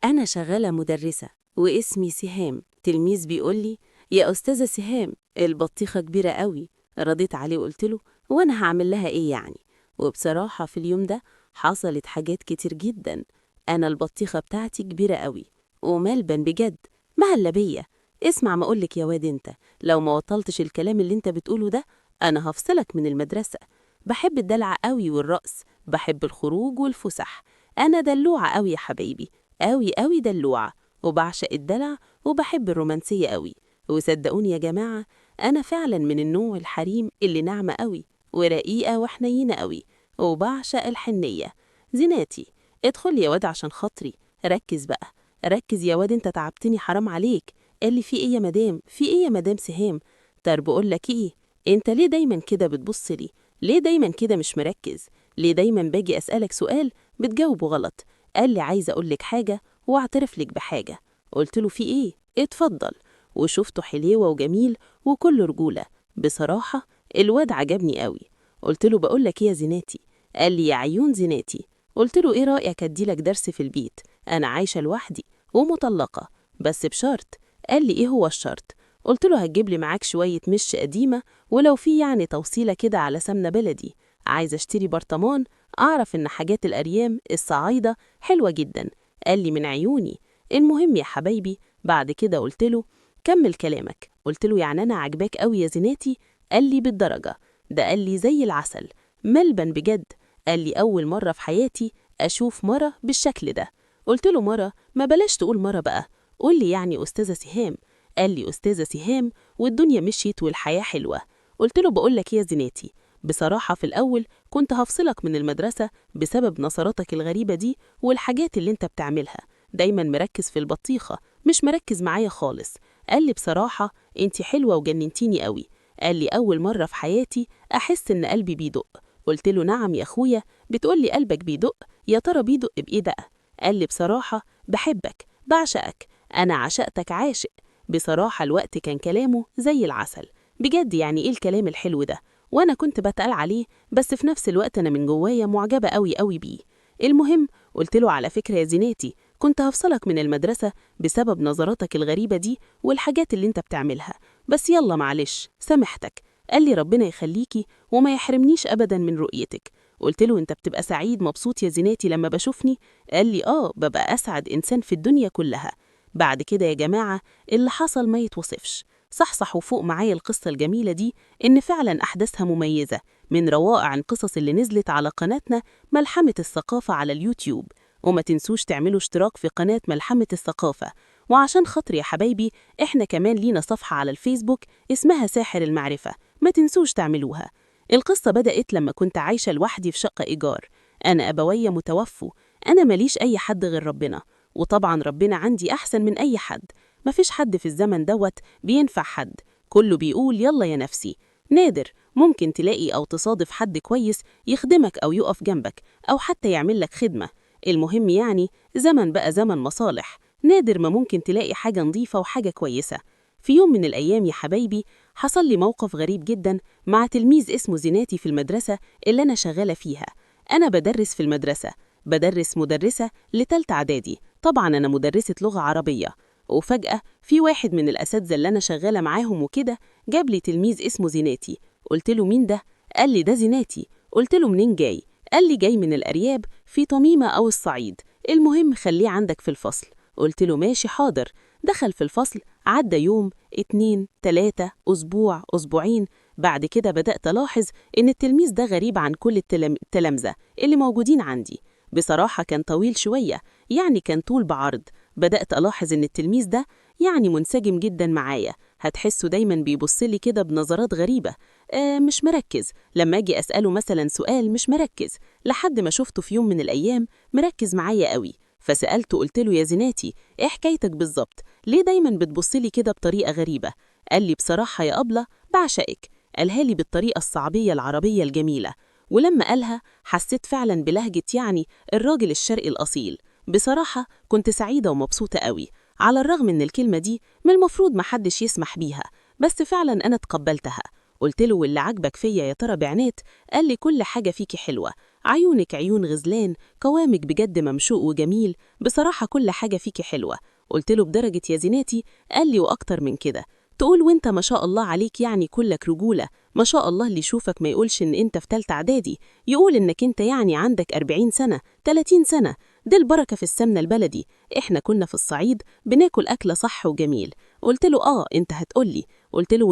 أنا شغالة مدرسة واسمي سهام. تلميذ بيقول لي: يا أستاذة سهام، البطيخة كبيرة قوي. رديت عليه وقلت له: وأنا هعمل لها إيه يعني؟ وبصراحة في اليوم ده حصلت حاجات كتير جدا. أنا البطيخة بتاعتي كبيرة قوي وملبن بجد، مهلبية. اسمع ما أقولك يا واد أنت، لو ما وطلتش الكلام اللي أنت بتقوله ده أنا هفصلك من المدرسة. بحب الدلع قوي والرقص، بحب الخروج والفسح. أنا دلوعة قوي يا حبايبي، قوي قوي دلوعة، وبعشق الدلع وبحب الرومانسية قوي. وصدقوني يا جماعة، أنا فعلا من النوع الحريم اللي ناعمة قوي ورقيقة وحنينة قوي، وبعشق الحنية. زيناتي، ادخل يا واد عشان خاطري، ركز بقى، ركز يا واد، انت تعبتني حرام عليك. قال لي: في ايه يا مدام؟ في ايه يا مدام سهام؟ طب بقول لك ايه، انت ليه دايما كده بتبص لي؟ ليه دايما كده مش مركز؟ ليه دايما باجي اسالك سؤال بتجاوبه غلط؟ قال لي: عايزه اقول لك حاجه واعترف لك بحاجه. قلت له: في ايه؟ اتفضل. وشفته حليوه وجميل وكل رجوله. بصراحه الواد عجبني قوي. قلت له: بقول لك ايه يا زيناتي؟ قال لي: يا عيون زيناتي. قلت له: ايه رايك اديلك درس في البيت؟ انا عايشه لوحدي ومطلقه، بس بشرط. قال لي: ايه هو الشرط؟ قلت له: هتجيب لي معاك شويه مش قديمه، ولو في يعني توصيله كده على سمنه بلدي. عايز اشتري برطمان، اعرف ان حاجات الاريام الصعايده حلوه جدا. قال لي: من عيوني. المهم يا حبايبي، بعد كده قلت له: كمل كلامك. قلت له: يعني انا عجباك قوي يا زيناتي؟ قال لي: بالدرجه. ده قال لي: زي العسل، ملبن بجد. قال لي: اول مره في حياتي اشوف مره بالشكل ده. قلت له: مره؟ ما بلاش تقول مره بقى، قول لي يعني استاذه سهام. قال لي: استاذه سهام، والدنيا مشيت والحياه حلوه. قلت له: بقول لك يا زيناتي، بصراحه في الاول كنت هفصلك من المدرسه بسبب نظراتك الغريبه دي والحاجات اللي انت بتعملها. دايما مركز في البطيخه، مش مركز معايا خالص. قال لي: بصراحه انت حلوه وجننتيني قوي. قال لي: اول مره في حياتي احس ان قلبي بيدق. قلت له: نعم يا اخويا، بتقول لي قلبك بيدق؟ يا ترى بيدق بايه بقى؟ قال لي: بصراحه بحبك، بعشقك، انا عشقتك عاشق. بصراحه الوقت كان كلامه زي العسل بجد. يعني ايه الكلام الحلو ده؟ وانا كنت بتقل عليه، بس في نفس الوقت انا من جوايا معجبه قوي قوي بيه. المهم، قلت له: على فكره يا زيناتي، كنت هفصلك من المدرسه بسبب نظراتك الغريبه دي والحاجات اللي انت بتعملها، بس يلا معلش سامحتك. قال لي: ربنا يخليكي وما يحرمنيش ابدا من رؤيتك. قلت له: انت بتبقى سعيد مبسوط يا زيناتي لما بشوفني؟ قال لي: ببقى اسعد انسان في الدنيا كلها. بعد كده يا جماعه اللي حصل ما يتوصفش. صح وفوق معايا القصة الجميلة دي، إن فعلا أحداثها مميزة، من روائع القصص اللي نزلت على قناتنا ملحمة الثقافة على اليوتيوب. وما تنسوش تعملوا اشتراك في قناة ملحمة الثقافة. وعشان خاطر يا حبايبي، إحنا كمان لينا صفحة على الفيسبوك اسمها ساحر المعرفة، ما تنسوش تعملوها. القصة بدأت لما كنت عايشة لوحدي في شقة إيجار. أنا أبويا متوفوا، أنا ماليش أي حد غير ربنا، وطبعا ربنا عندي أحسن من أي حد. مفيش حد في الزمن دوت بينفع حد، كله بيقول يلا يا نفسي. نادر ممكن تلاقي أو تصادف حد كويس يخدمك أو يقف جنبك أو حتى يعمل لك خدمة. المهم يعني زمن بقى زمن مصالح، نادر ما ممكن تلاقي حاجة نظيفة وحاجة كويسة. في يوم من الأيام يا حبايبي، حصل لي موقف غريب جدا مع تلميذ اسمه زيناتي في المدرسة اللي أنا شغالة فيها. أنا بدرس في المدرسة، بدرس مدرسة لتالتة إعدادي، طبعا أنا مدرسة لغة عربية. وفجأة في واحد من الأساتذة اللي أنا شغالة معاهم وكده جاب لي تلميذ اسمه زيناتي. قلت له: مين ده؟ قال لي: ده زيناتي. قلت له: منين جاي؟ قال لي: جاي من الأرياب في طميمة أو الصعيد، المهم خليه عندك في الفصل. قلت له: ماشي حاضر. دخل في الفصل، عدى يوم، 2، 3، أسبوع، أسبوعين. بعد كده بدأت ألاحظ إن التلميذ ده غريب عن كل التلامذة اللي موجودين عندي. بصراحة كان طويل شوية، يعني كان طول بعرض. بدأت ألاحظ إن التلميذ ده يعني منسجم جدا معايا، هتحسه دايما بيبصلي كده بنظرات غريبة. مش مركز لما أجي أسأله مثلا سؤال، مش مركز. لحد ما شفته في يوم من الأيام مركز معايا قوي، فسألته قلت له: يا زيناتي، إيه حكايتك بالظبط؟ ليه دايما بتبصلي كده بطريقة غريبة؟ قال لي: بصراحة يا أبلة بعشقك. قالها لي بالطريقة الصعبية العربية الجميلة، ولما قالها حسيت فعلا بلهجة يعني الراجل الشرقي الأصيل. بصراحة كنت سعيدة ومبسوطة قوي، على الرغم إن الكلمة دي من المفروض محدش يسمح بيها، بس فعلا أنا تقبلتها. قلت له: واللي عجبك فيا يا ترى بعنات؟ قال لي: كل حاجة فيكي حلوة، عيونك عيون غزلان، قوامك بجد ممشوق وجميل، بصراحة كل حاجة فيكي حلوة. قلت له بدرجة يا زيناتي؟ قال لي وأكتر من كده. تقول وانت ما شاء الله عليك يعني كلك رجولة، ما شاء الله اللي يشوفك ما يقولش ان انت في تالتة اعدادي، يقول انك انت يعني عندك 40 سنة 30 سنة. دي البركة في السمنة البلدي، احنا كنا في الصعيد بناكل أكلة صح وجميل. قلت له انت هتقولي. قلت له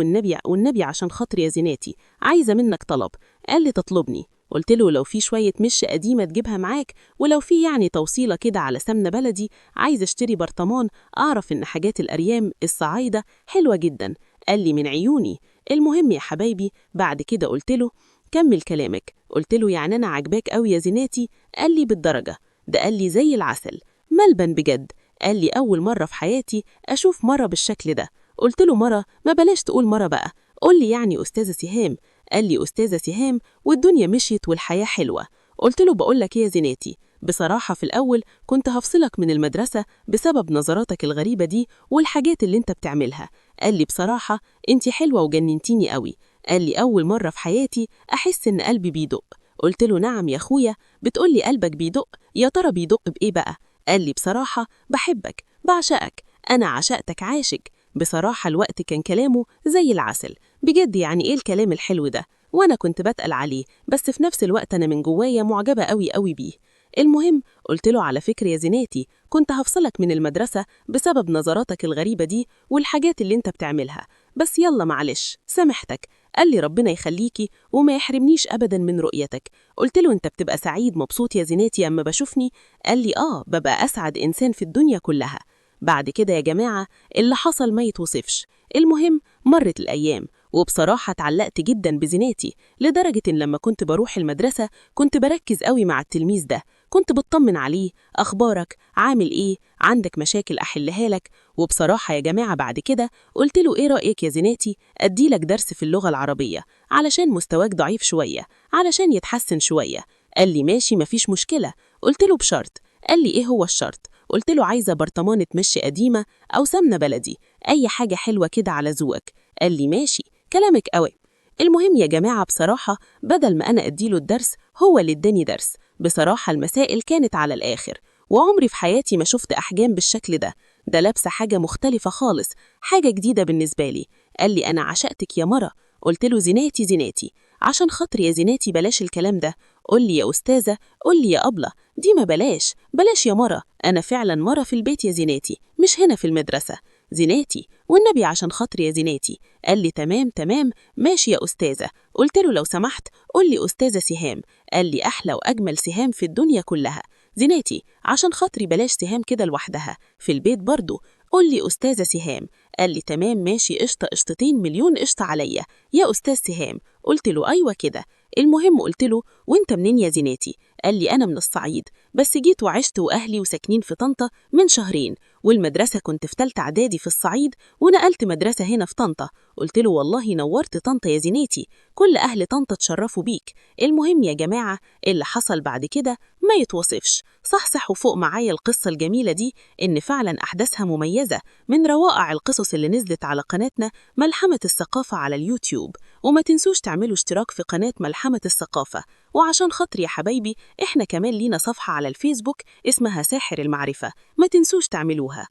والنبي عشان خاطر يا زيناتي عايزة منك طلب. قال لي تطلبني. قلت له لو في شوية مش قديمة تجيبها معاك، ولو في يعني توصيلة كده على سمنة بلدي، عايز اشتري برطمان، أعرف إن حاجات الأريام الصعايدة حلوة جدا. قال لي من عيوني. المهم يا حبايبي بعد كده قلت له كمل كلامك. قلت له يعني أنا عجباك قوي يا زيناتي؟ قال لي بالدرجة. ده قال لي زي العسل، ملبن بجد. قال لي أول مرة في حياتي أشوف مرة بالشكل ده. قلت له مرة؟ ما بلاش تقول مرة بقى، قول لي يعني أستاذة سهام. قال لي أستاذة سهام والدنيا مشيت والحياة حلوة. قلت له بقول لك يا زيناتي، بصراحة في الأول كنت هفصلك من المدرسة بسبب نظراتك الغريبة دي والحاجات اللي انت بتعملها. قال لي بصراحة انت حلوة وجننتيني قوي. قال لي أول مرة في حياتي أحس إن قلبي بيدق. قلت له نعم يا أخويا، بتقول لي قلبك بيدق، يا ترى بيدق بإيه بقى؟ قال لي بصراحة بحبك بعشقك، أنا عشقتك عاشق. بصراحة الوقت كان كلامه زي العسل بجد، يعني إيه الكلام الحلو ده؟ وأنا كنت بتقل عليه، بس في نفس الوقت أنا من جوايا معجبة قوي قوي بيه. المهم قلت له على فكرة يا زيناتي، كنت هفصلك من المدرسة بسبب نظراتك الغريبة دي والحاجات اللي انت بتعملها، بس يلا معلش سامحتك. قال لي ربنا يخليكي وما يحرمنيش أبدا من رؤيتك. قلت له انت بتبقى سعيد مبسوط يا زيناتي أما بشوفني؟ قال لي ببقى أسعد إنسان في الدنيا كلها. بعد كده يا جماعة اللي حصل ما يتوصفش. المهم مرت الأيام وبصراحة اتعلقت جدا بزيناتي، لدرجة إن لما كنت بروح المدرسة كنت بركز قوي مع التلميذ ده، كنت بطمن عليه، أخبارك عامل إيه، عندك مشاكل أحلها لك. وبصراحة يا جماعة بعد كده قلت له إيه رأيك يا زيناتي أديلك درس في اللغة العربية علشان مستواك ضعيف شوية، علشان يتحسن شوية. قال لي ماشي مفيش مشكلة. قلت له بشرط. قال لي إيه هو الشرط؟ قلت له عايزة برطمانة مشي قديمة أو سمنة بلدي، أي حاجة حلوة كده على ذوقك. قال لي ماشي كلامك قوي. المهم يا جماعة بصراحة بدل ما أنا أديله الدرس هو اللي اداني درس. بصراحة المسائل كانت على الآخر، وعمري في حياتي ما شفت أحجام بالشكل ده. ده لابسة حاجة مختلفة خالص، حاجة جديدة بالنسبة لي. قال لي أنا عشقتك يا مرة. قلت له زيناتي زيناتي، عشان خاطري يا زيناتي بلاش الكلام ده. قل لي يا أستاذة، قل لي يا أبلة، دي ما بلاش يا مرة، أنا فعلا مرة في البيت يا زيناتي مش هنا في المدرسة. زيناتي والنبي عشان خاطري يا زيناتي. قال لي تمام تمام ماشي يا أستاذة. قلت له لو سمحت قل لي أستاذة سهام. قال لي أحلى وأجمل سهام في الدنيا كلها. زيناتي عشان خاطري بلاش سهام كده لوحدها، في البيت برضو قل لي أستاذة سهام. قال لي تمام ماشي قشطة قشطتين مليون قشطة عليا يا أستاذ سهام. قلت له أيوة كده. المهم قلت له وانت منين يا زيناتي؟ قال لي أنا من الصعيد، بس جيت وعشت وأهلي وساكنين في طنطا من شهرين، والمدرسة كنت في تالتة إعدادي في الصعيد ونقلت مدرسة هنا في طنطا. قلت له والله نورت طنطا يا زيناتي، كل أهل طنطا تشرفوا بيك. المهم يا جماعة اللي حصل بعد كده ما يتوصفش. صحصح وفوق معايا القصة الجميلة دي، إن فعلا أحداثها مميزة، من روائع القصص اللي نزلت على قناتنا ملحمة الثقافة على اليوتيوب. وما تنسوش تعملوا اشتراك في قناة ملحمة الثقافة. وعشان خاطر يا حبايبي احنا كمان لينا صفحة على الفيسبوك اسمها ساحر المعرفة، ما تنسوش تعملوها.